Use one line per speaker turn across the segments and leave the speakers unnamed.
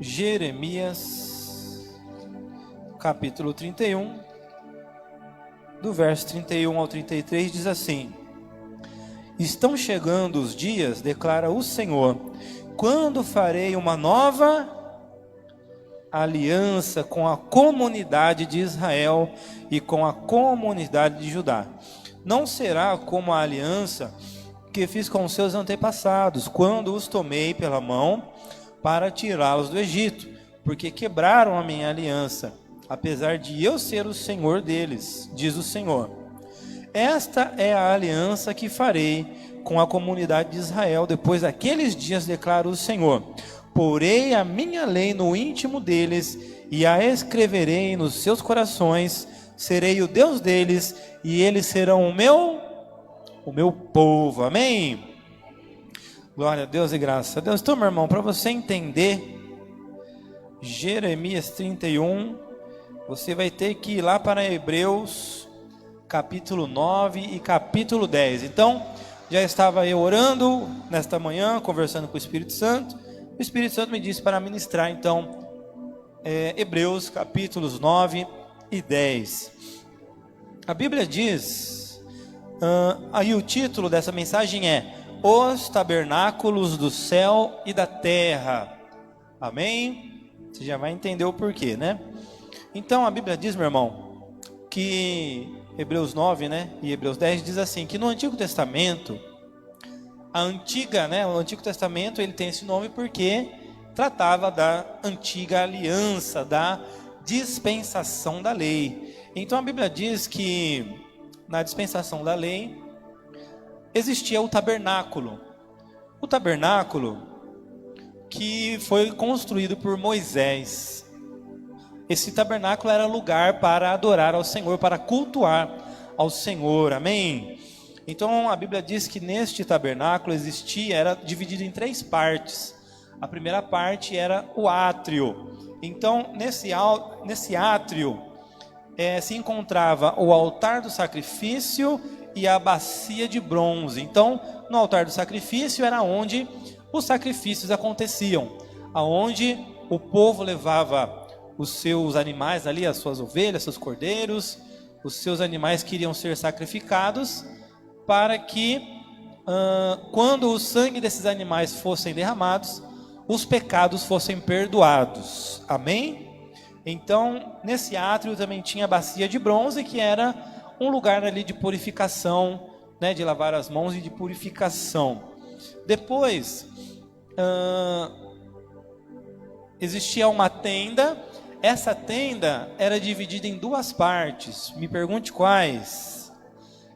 Jeremias, capítulo 31, do verso 31 ao 33, diz assim: Estão chegando os dias, declara o Senhor, quando farei uma nova aliança com a comunidade de Israel e com a comunidade de Judá. Não será como a aliança que fiz com seus antepassados, quando os tomei pela mão para tirá-los do Egito, porque quebraram a minha aliança, apesar de eu ser o Senhor deles, diz o Senhor. Esta é a aliança que farei com a comunidade de Israel depois daqueles dias, declara o Senhor. Porei a minha lei no íntimo deles e a escreverei nos seus corações. Serei o Deus deles e eles serão o meu povo. Amém? Glória a Deus e graças a Deus. Então, meu irmão, para você entender Jeremias 31, você vai ter que ir lá para Hebreus capítulo 9 e capítulo 10. Então, já estava eu orando nesta manhã, conversando com o Espírito Santo. O Espírito Santo me disse para ministrar, então, Hebreus capítulos 9 e 10. A Bíblia diz, aí o título dessa mensagem é Os Tabernáculos do Céu e da Terra. Amém? Você já vai entender o porquê, né? Então a Bíblia diz, meu irmão, que Hebreus 9, né, e Hebreus 10 diz assim, que no Antigo Testamento, o Antigo Testamento ele tem esse nome porque tratava da antiga aliança, da dispensação da lei. Então a Bíblia diz que na dispensação da lei existia o tabernáculo. O tabernáculo que foi construído por Moisés. Esse tabernáculo era lugar para adorar ao Senhor, para cultuar ao Senhor. Amém? Então a Bíblia diz que neste tabernáculo era dividido em 3 partes. A primeira parte era o átrio. Então nesse átrio se encontrava o altar do sacrifício e a bacia de bronze. Então no altar do sacrifício era onde os sacrifícios aconteciam, aonde o povo levava os seus animais ali, as suas ovelhas, seus cordeiros, os seus animais que iriam ser sacrificados, para que quando o sangue desses animais fossem derramados, os pecados fossem perdoados. Amém? Então, nesse átrio também tinha a bacia de bronze, que era um lugar ali de purificação, né, de lavar as mãos e de purificação. Depois, existia uma tenda. Essa tenda era dividida em 2 partes. Me pergunte quais.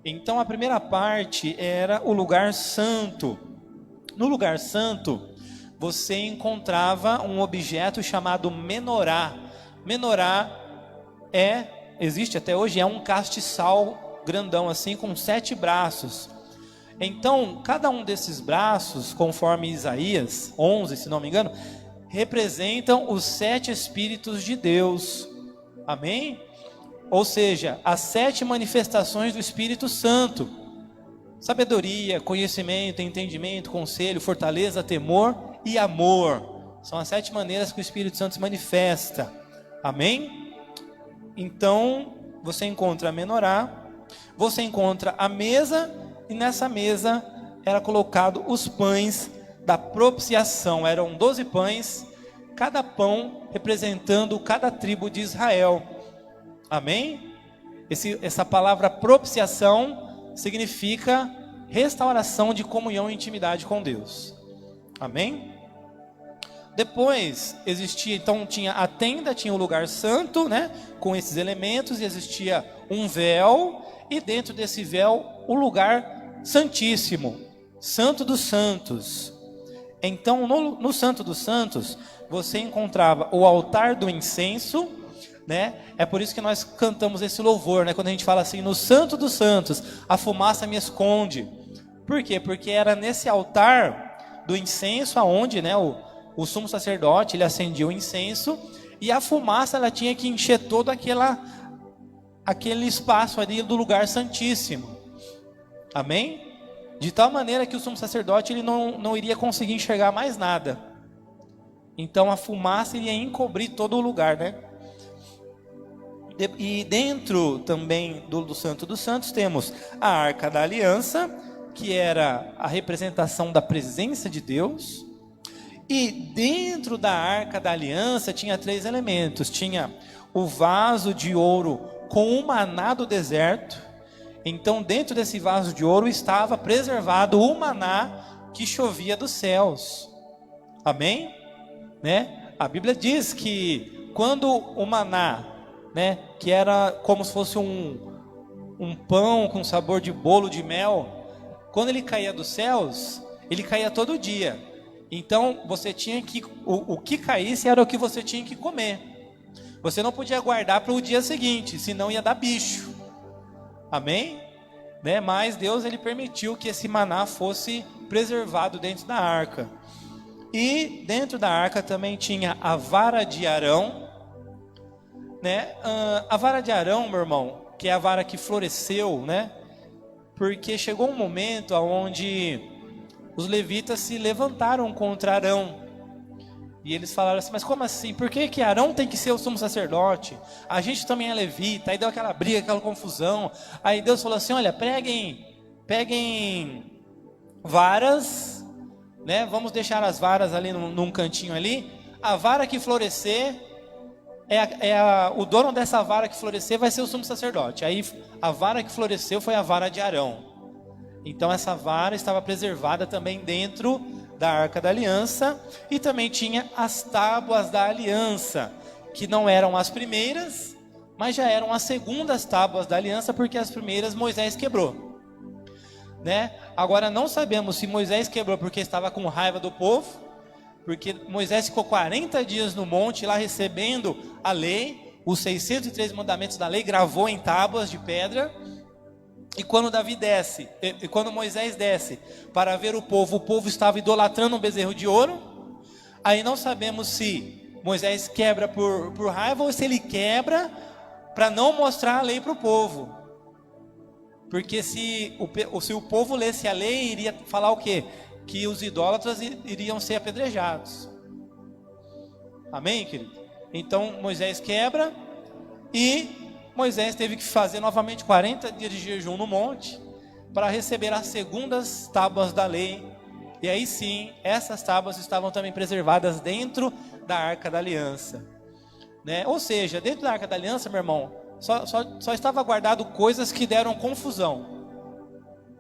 Então a primeira parte era o lugar santo. No lugar santo, você encontrava um objeto chamado menorá. Menorá existe até hoje, é um castiçal grandão assim, com 7 braços. Então, cada um desses braços, conforme Isaías 11, se não me engano, representam os 7 Espíritos de Deus. Amém? Ou seja, as 7 manifestações do Espírito Santo: sabedoria, conhecimento, entendimento, conselho, fortaleza, temor e amor. São as 7 maneiras que o Espírito Santo se manifesta. Amém? Então, você encontra a menorá, você encontra a mesa, e nessa mesa era colocado os pães da propiciação. Eram 12 pães, cada pão representando cada tribo de Israel. Amém? Essa palavra propiciação significa restauração de comunhão e intimidade com Deus. Amém? Depois existia, então tinha a tenda, tinha o lugar santo, né, com esses elementos, e existia um véu, e dentro desse véu o lugar santíssimo, Santo dos Santos. Então no Santo dos Santos você encontrava o altar do incenso, né? É por isso que nós cantamos esse louvor, né? Quando a gente fala assim, no Santo dos Santos, a fumaça me esconde. Por quê? Porque era nesse altar do incenso aonde, né, o sumo sacerdote, ele acendia o incenso, e a fumaça ela tinha que encher todo aquele espaço ali do lugar santíssimo. Amém? De tal maneira que o sumo sacerdote ele não iria conseguir enxergar mais nada. Então a fumaça ia encobrir todo o lugar, né? E dentro também do Santo dos Santos temos a Arca da Aliança, que era a representação da presença de Deus. E dentro da Arca da Aliança tinha 3 elementos. Tinha o vaso de ouro com o maná do deserto. Então dentro desse vaso de ouro estava preservado o maná que chovia dos céus. Amém? Né? A Bíblia diz que quando o maná, né, que era como se fosse um pão com sabor de bolo de mel, quando ele caía dos céus, ele caía todo dia. Então você tinha que, o que caísse era o que você tinha que comer. Você não podia guardar para o dia seguinte, senão ia dar bicho. Amém? Né? Mas Deus, ele permitiu que esse maná fosse preservado dentro da arca. E dentro da arca também tinha a vara de Arão, né? A vara de Arão, meu irmão, que é a vara que floresceu, né? Porque chegou um momento onde os levitas se levantaram contra Arão. E eles falaram assim: mas como assim? Por que Arão tem que ser o sumo sacerdote? A gente também é levita. Aí deu aquela briga, aquela confusão. Aí Deus falou assim: olha, peguem varas, né? Vamos deixar as varas ali num cantinho ali. A vara que florescer, o dono dessa vara que florescer vai ser o sumo sacerdote. Aí a vara que floresceu foi a vara de Arão. Então essa vara estava preservada também dentro da Arca da Aliança. E também tinha as tábuas da aliança, que não eram as primeiras, mas já eram as segundas tábuas da aliança, porque as primeiras Moisés quebrou, né? Agora não sabemos se Moisés quebrou porque estava com raiva do povo, porque Moisés ficou 40 dias no monte lá recebendo a lei, os 603 mandamentos da lei, gravou em tábuas de pedra. E quando quando Moisés desce para ver o povo estava idolatrando um bezerro de ouro. Aí não sabemos se Moisés quebra por raiva ou se ele quebra para não mostrar a lei para o povo. Porque se o povo lesse a lei, iria falar o quê? Que os idólatras iriam ser apedrejados. Amém, querido? Então Moisés quebra e Moisés teve que fazer novamente 40 dias de jejum no monte para receber as segundas tábuas da lei. E aí sim, essas tábuas estavam também preservadas dentro da Arca da Aliança, né? Ou seja, dentro da Arca da Aliança, meu irmão, só estava guardado coisas que deram confusão,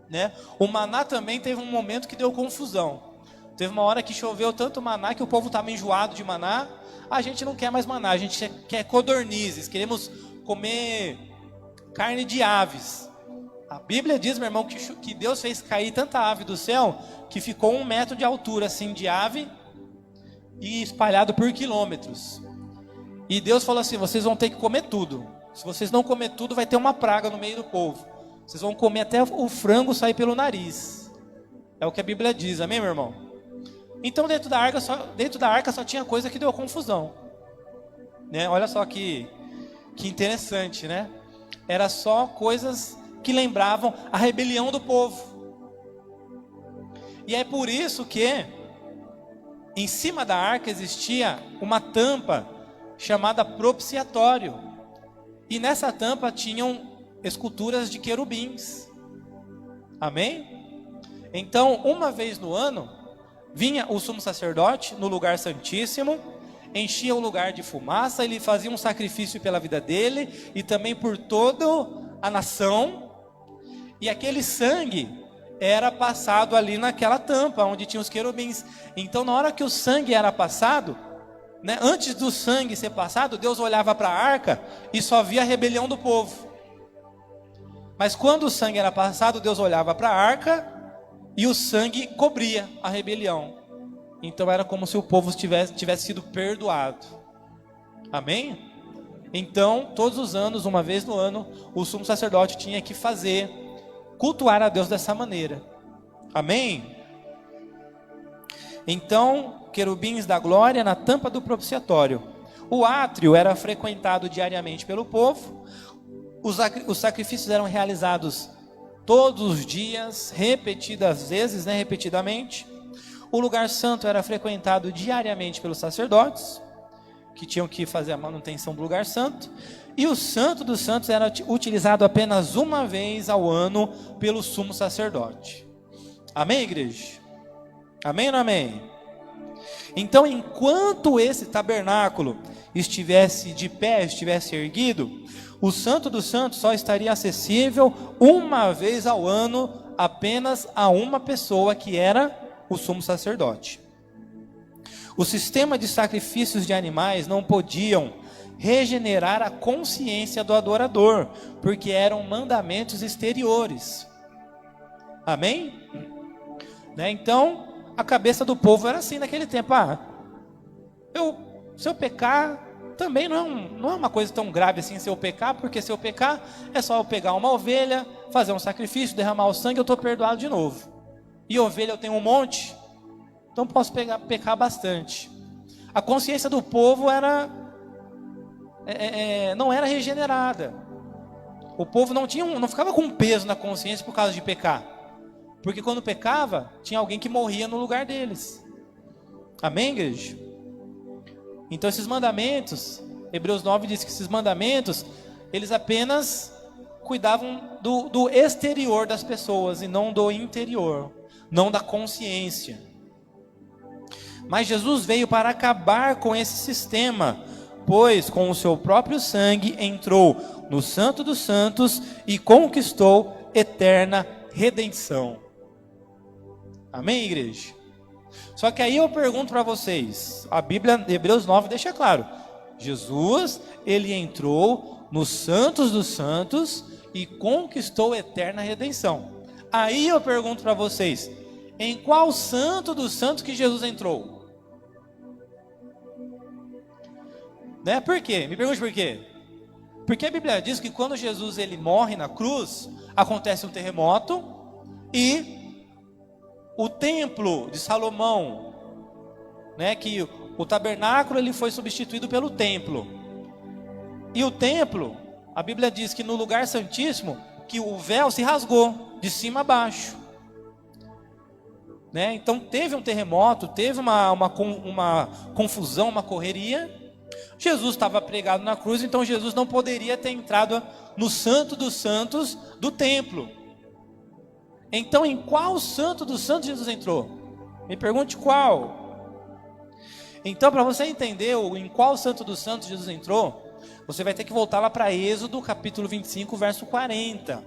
né? O maná também teve um momento que deu confusão. Teve uma hora que choveu tanto maná que o povo estava enjoado de maná. A gente não quer mais maná, a gente quer codornizes, queremos comer carne de aves. A Bíblia diz, meu irmão, que Deus fez cair tanta ave do céu que ficou 1 metro de altura assim de ave e espalhado por quilômetros. E Deus falou assim: vocês vão ter que comer tudo. Se vocês não comer tudo, vai ter uma praga no meio do povo. Vocês vão comer até o frango sair pelo nariz. É o que a Bíblia diz, amém, meu irmão? Então dentro da arca só tinha coisa que deu confusão, né? Olha só que interessante, né? Era só coisas que lembravam a rebelião do povo. E é por isso que em cima da arca existia uma tampa chamada propiciatório. E nessa tampa tinham esculturas de querubins. Amém? Então, uma vez no ano, vinha o sumo sacerdote no lugar santíssimo, enchia o lugar de fumaça, ele fazia um sacrifício pela vida dele e também por toda a nação, e aquele sangue era passado ali naquela tampa onde tinha os querubins. Então na hora que o sangue era passado, né, antes do sangue ser passado, Deus olhava para a arca e só via a rebelião do povo. Mas quando o sangue era passado, Deus olhava para a arca e o sangue cobria a rebelião. Então era como se o povo tivesse sido perdoado. Amém? Então, todos os anos, uma vez no ano, o sumo sacerdote tinha que cultuar a Deus dessa maneira. Amém? Então, querubins da glória na tampa do propiciatório. O átrio era frequentado diariamente pelo povo. Os sacrifícios eram realizados todos os dias, repetidamente. O lugar santo era frequentado diariamente pelos sacerdotes, que tinham que fazer a manutenção do lugar santo. E o Santo dos Santos era utilizado apenas uma vez ao ano pelo sumo sacerdote. Amém, igreja? Amém ou não amém? Então, enquanto esse tabernáculo estivesse de pé, estivesse erguido, o Santo dos Santos só estaria acessível uma vez ao ano apenas a uma pessoa, que era o sumo sacerdote. O sistema de sacrifícios de animais não podiam regenerar a consciência do adorador, porque eram mandamentos exteriores. Amém? Né? Então, a cabeça do povo era assim naquele tempo. Se eu pecar, também não é uma coisa tão grave assim se eu pecar, porque se eu pecar, é só eu pegar uma ovelha, fazer um sacrifício, derramar o sangue, eu estou perdoado de novo. E ovelha eu tenho um monte, então posso pecar bastante. A consciência do povo não era regenerada. O povo não ficava com peso na consciência por causa de pecar, porque quando pecava, tinha alguém que morria no lugar deles. Amém, igreja? Então esses mandamentos, Hebreus 9 diz que esses mandamentos, eles apenas cuidavam do exterior das pessoas e não do interior, não da consciência. Mas Jesus veio para acabar com esse sistema, pois com o seu próprio sangue entrou no Santo dos Santos e conquistou eterna redenção. Amém, igreja? Só que aí eu pergunto para vocês, a Bíblia, Hebreus 9, deixa claro, Jesus, ele entrou no Santos dos Santos e conquistou eterna redenção. Aí eu pergunto para vocês, em qual Santo dos Santos que Jesus entrou? Né? Por quê? Me pergunte por quê? Porque a Bíblia diz que quando Jesus ele morre na cruz, acontece um terremoto e o templo de Salomão, né, que o tabernáculo ele foi substituído pelo templo. E o templo, a Bíblia diz que no lugar santíssimo, que o véu se rasgou de cima a baixo. Né? Então teve um terremoto, teve uma confusão, uma correria. Jesus estava pregado na cruz, então Jesus não poderia ter entrado no Santo dos Santos do templo. Então em qual Santo dos Santos Jesus entrou? Me pergunte qual. Então, para você entender em qual Santo dos Santos Jesus entrou, você vai ter que voltar lá para Êxodo capítulo 25, verso 40.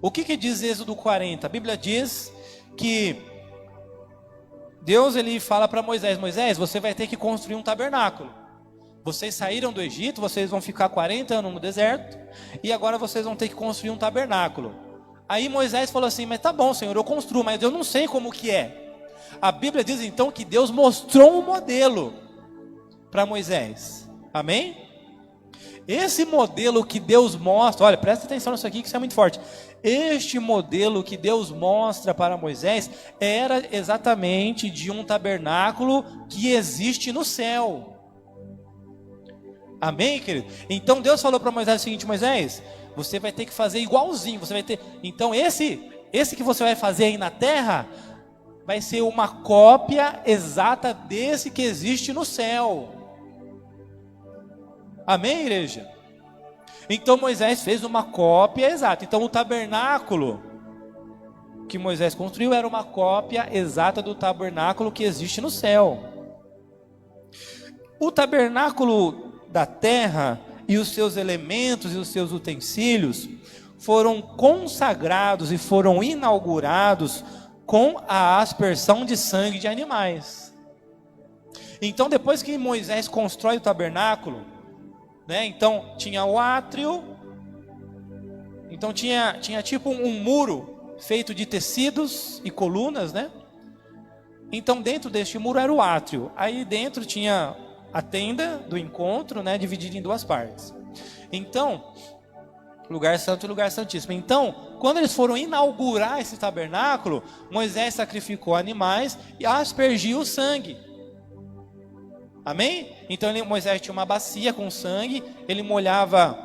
O que diz Êxodo 40? A Bíblia diz que Deus ele fala para Moisés, você vai ter que construir um tabernáculo. Vocês saíram do Egito, vocês vão ficar 40 anos no deserto, e agora vocês vão ter que construir um tabernáculo. Aí Moisés falou assim, mas tá bom, Senhor, eu construo, mas eu não sei como que é. A Bíblia diz então que Deus mostrou um modelo para Moisés. Amém? Esse modelo que Deus mostra, olha, presta atenção nisso aqui que isso é muito forte. Este modelo que Deus mostra para Moisés era exatamente de um tabernáculo que existe no céu. Amém, querido? Então Deus falou para Moisés o seguinte, Moisés, você vai ter que fazer igualzinho, você vai ter. Então esse que você vai fazer aí na terra vai ser uma cópia exata desse que existe no céu. Amém, igreja? Então Moisés fez uma cópia exata. Então o tabernáculo que Moisés construiu era uma cópia exata do tabernáculo que existe no céu. O tabernáculo da terra e os seus elementos e os seus utensílios foram consagrados e foram inaugurados com a aspersão de sangue de animais. Então depois que Moisés constrói o tabernáculo, né, então tinha o átrio, então tinha tipo um muro feito de tecidos e colunas, né? Então dentro deste muro era o átrio, aí dentro tinha a tenda do encontro, né, dividida em duas partes. Então, lugar santo e lugar santíssimo. Então, quando eles foram inaugurar esse tabernáculo, Moisés sacrificou animais e aspergiu o sangue. Amém? Então Moisés tinha uma bacia com sangue, ele molhava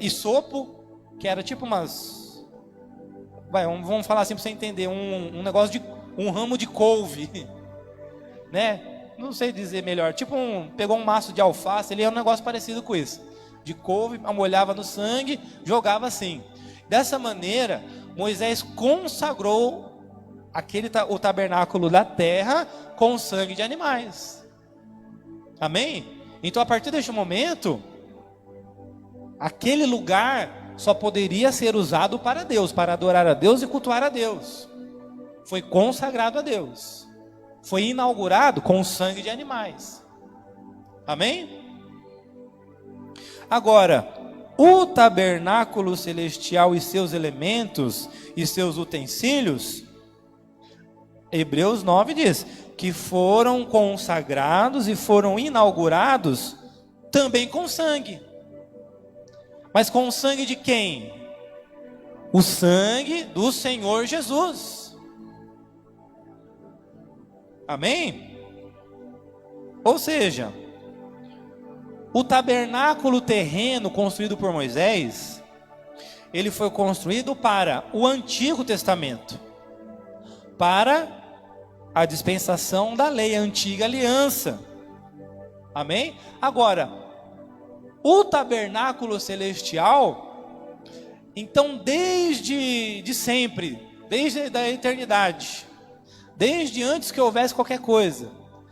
isopo, que era tipo vamos falar assim para você entender, um negócio de um ramo de couve. né? Não sei dizer melhor. Tipo pegou um maço de alface, ele é um negócio parecido com isso. De couve, molhava no sangue, jogava assim. Dessa maneira, Moisés consagrou o tabernáculo da terra com sangue de animais. Amém? Então, a partir deste momento, aquele lugar só poderia ser usado para Deus, para adorar a Deus e cultuar a Deus. Foi consagrado a Deus. Foi inaugurado com o sangue de animais. Amém? Agora, o tabernáculo celestial e seus elementos e seus utensílios, Hebreus 9 diz que foram consagrados e foram inaugurados também com sangue. Mas com o sangue de quem? O sangue do Senhor Jesus. Amém? Ou seja, o tabernáculo terreno construído por Moisés, ele foi construído para o Antigo Testamento, para a dispensação da lei, a antiga aliança. Amém? Agora, o tabernáculo celestial, então desde sempre, desde a eternidade, desde antes que houvesse qualquer coisa,